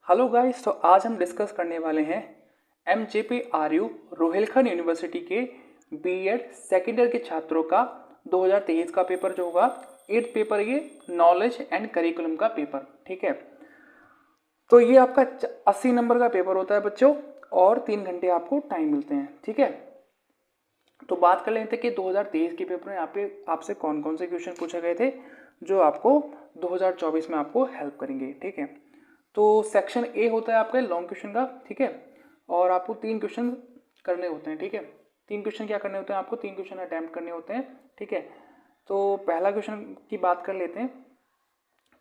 Hello guys, तो आज हम डिस्कस करने वाले हैं MJPRU रोहिलखंड यूनिवर्सिटी के बीएड सेकेंड ईयर के छात्रों का 2023 का पेपर जो होगा 8th पेपर, ये नॉलेज एंड करिकुलम का पेपर। ठीक है, तो ये आपका 80 नंबर का पेपर होता है बच्चों, और 3 घंटे आपको टाइम मिलते हैं। ठीक है, तो बात कर लेते हैं कि 2023 के पेपर में यहाँ पे आपसे कौन कौन से क्वेश्चन पूछे गए थे जो आपको 2024 में आपको हेल्प करेंगे। ठीक है, तो सेक्शन ए होता है आपका लॉन्ग क्वेश्चन का। ठीक है, और आपको 3 क्वेश्चन करने होते हैं। ठीक है, 3 क्वेश्चन क्या करने होते हैं, आपको 3 क्वेश्चन अटैम्प्ट करने होते हैं। ठीक है, तो पहला क्वेश्चन की बात कर लेते हैं।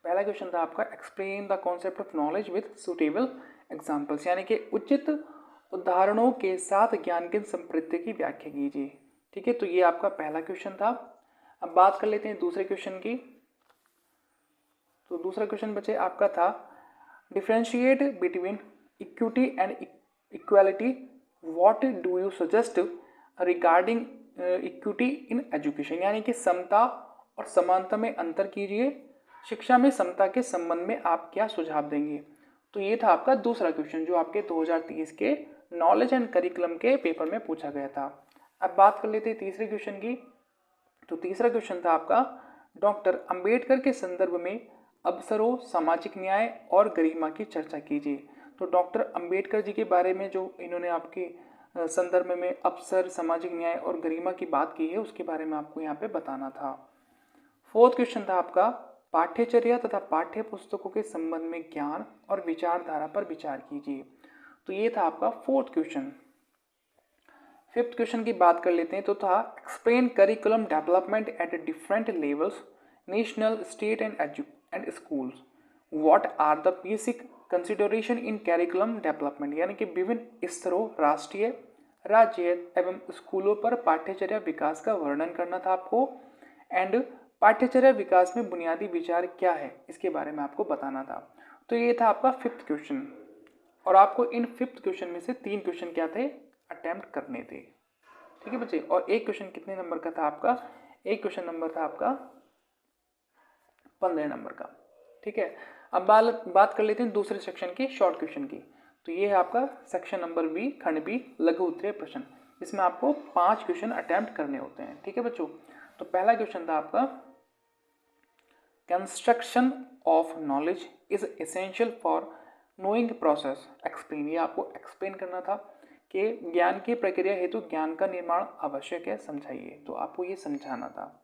पहला क्वेश्चन था आपका explain the concept of knowledge with suitable examples, यानी कि उचित उदाहरणों के साथ ज्ञान के संपत्ति की व्याख्या कीजिए। ठीक है, तो ये आपका पहला क्वेश्चन था। अब बात कर लेते हैं दूसरे क्वेश्चन की। तो दूसरा क्वेश्चन बचे आपका था differentiate between equity and equality, what do you suggest regarding equity in education, यानी कि समता और समानता में अंतर कीजिए, शिक्षा में समता के संबंध में आप क्या सुझाव देंगे। तो ये था आपका दूसरा क्वेश्चन जो आपके 2023 के नॉलेज एंड करिकुलम के पेपर में पूछा गया था। अब बात कर लेते हैं तीसरे क्वेश्चन की। तो तीसरा क्वेश्चन था आपका डॉक्टर अंबेडकर के संदर्भ में अवसरों, सामाजिक न्याय और गरिमा की चर्चा कीजिए। तो डॉक्टर अंबेडकर जी के बारे में जो इन्होंने आपके संदर्भ में अवसर, सामाजिक न्याय और गरिमा की बात की है, उसके बारे में आपको यहाँ पे बताना था। फोर्थ क्वेश्चन था आपका पाठ्यचर्या तथा पाठ्य पुस्तकों के संबंध में ज्ञान और विचारधारा पर विचार कीजिए। तो ये था आपका फोर्थ क्वेश्चन। फिफ्थ क्वेश्चन की बात कर लेते हैं। तो था explain curriculum development at different levels, national, state and schools, what are the basic consideration in curriculum development, यानी कि विभिन्न स्तरों, राष्ट्रीय, राज्य एवं स्कूलों पर पाठ्यचर्या विकास का वर्णन करना था आपको। एंड पाठ्यचर्या विकास में बुनियादी विचार क्या है, इसके बारे में आपको बताना था। तो ये था आपका फिफ्थ क्वेश्चन, और आपको इन फिफ्थ क्वेश्चन में से 3 क्वेश्चन क्या थे, अटेम्प्ट करने थे। ठीक है बच्चे, और एक क्वेश्चन कितने नंबर का था आपका, एक क्वेश्चन नंबर था आपका 15 नंबर का। ठीक है, अब बात कर लेते हैं दूसरे सेक्शन की, शॉर्ट क्वेश्चन की। तो ये है आपका सेक्शन नंबर बी, खंड बी, लघु उत्तरीय प्रश्न। इसमें आपको 5 क्वेश्चन अटेम्प्ट करने होते हैं। ठीक है बच्चों, तो पहला क्वेश्चन था आपका construction of knowledge is essential for knowing process explain, ये आपको एक्सप्लेन करना था कि ज्ञान की प्रक्रिया हेतु ज्ञान का निर्माण आवश्यक है, समझाइए। तो आपको ये समझाना था।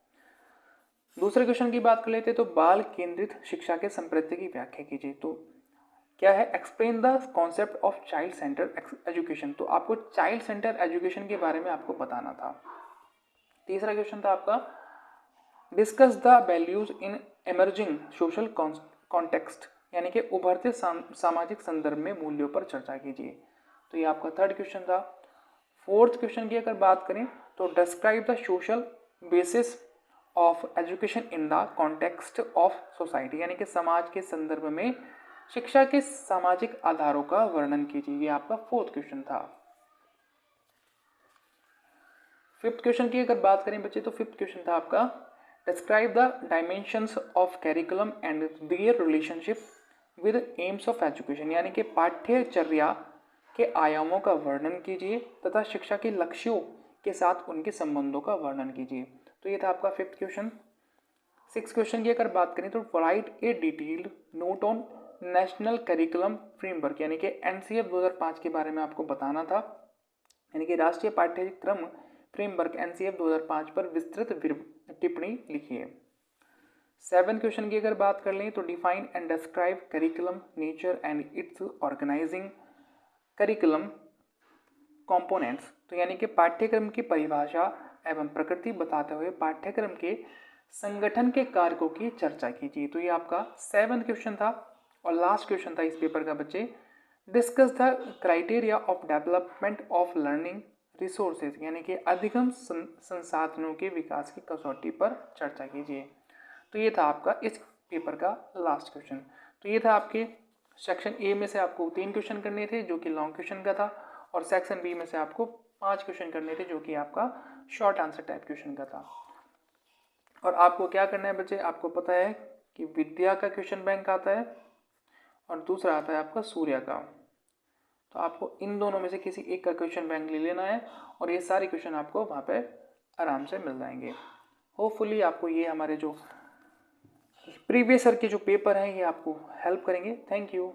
दूसरे क्वेश्चन की बात कर लेते हैं। तो बाल केंद्रित शिक्षा के संप्रति की व्याख्या कीजिए। तो क्या है, explain the concept of child centre education, तो आपको चाइल्ड सेंटर एजुकेशन के बारे में आपको बताना था। तीसरा क्वेश्चन था आपका discuss the values in emerging social context, यानी कि उभरते सामाजिक संदर्भ में मूल्यों पर चर्चा कीजिए। तो ये आपका थर्ड क्वेश्चन था। फोर्थ क्वेश्चन की अगर बात करें तो describe the social basis of education in the context of society, यानी कि समाज के संदर्भ में शिक्षा के सामाजिक आधारों का वर्णन कीजिए। ये आपका फोर्थ क्वेश्चन था। फिफ्थ क्वेश्चन की अगर बात करें बच्चे, तो फिफ्थ क्वेश्चन था आपका describe the dimensions of curriculum and their relationship with AIIMS of education, यानी कि पाठ्यचर्या के आयामों का वर्णन कीजिए तथा शिक्षा के लक्ष्यों के साथ उनके संबंधों का वर्णन कीजिए। तो ये था आपका फिफ्थ क्वेश्चन। सिक्स क्वेश्चन की अगर बात करें तो right A detailed note on national curriculum framework, यानी कि NCF 2005 के बारे में आपको बताना था, यानी कि राष्ट्रीय पाठ्यक्रम फ्रेमवर्क NCF 2005 पर विस्तृत टिप्पणी लिखिए। 7 क्वेश्चन की अगर बात कर लें तो define and describe curriculum nature and its organizing curriculum components, तो यानी कि पाठ्यक्रम की परिभाषा एवं प्रकृति बताते हुए पाठ्यक्रम के संगठन के कारकों की चर्चा कीजिए। तो ये आपका 7th क्वेश्चन था, और लास्ट क्वेश्चन था इस पेपर का बच्चे discuss the criteria of development of learning resources, यानी कि अधिगम संसाधनों के विकास की कसौटी पर चर्चा कीजिए। तो ये था आपका इस पेपर का लास्ट क्वेश्चन। तो ये था आपके सेक्शन ए में से आपको 3 क्वेश्चन करने थे जो कि लॉन्ग क्वेश्चन का था, और सेक्शन बी में से आपको 5 क्वेश्चन करने थे जो कि आपका शॉर्ट आंसर टाइप क्वेश्चन का था। और आपको क्या करना है बच्चे, आपको पता है कि विद्या का क्वेश्चन बैंक आता है, और दूसरा आता है आपका सूर्या का। तो आपको इन दोनों में से किसी एक का क्वेश्चन बैंक ले लेना है और ये सारे क्वेश्चन आपको वहाँ पे आराम से मिल जाएंगे। होपफुली आपको ये हमारे जो प्रीवियस ईयर के जो पेपर हैं ये आपको हेल्प करेंगे। Thank you.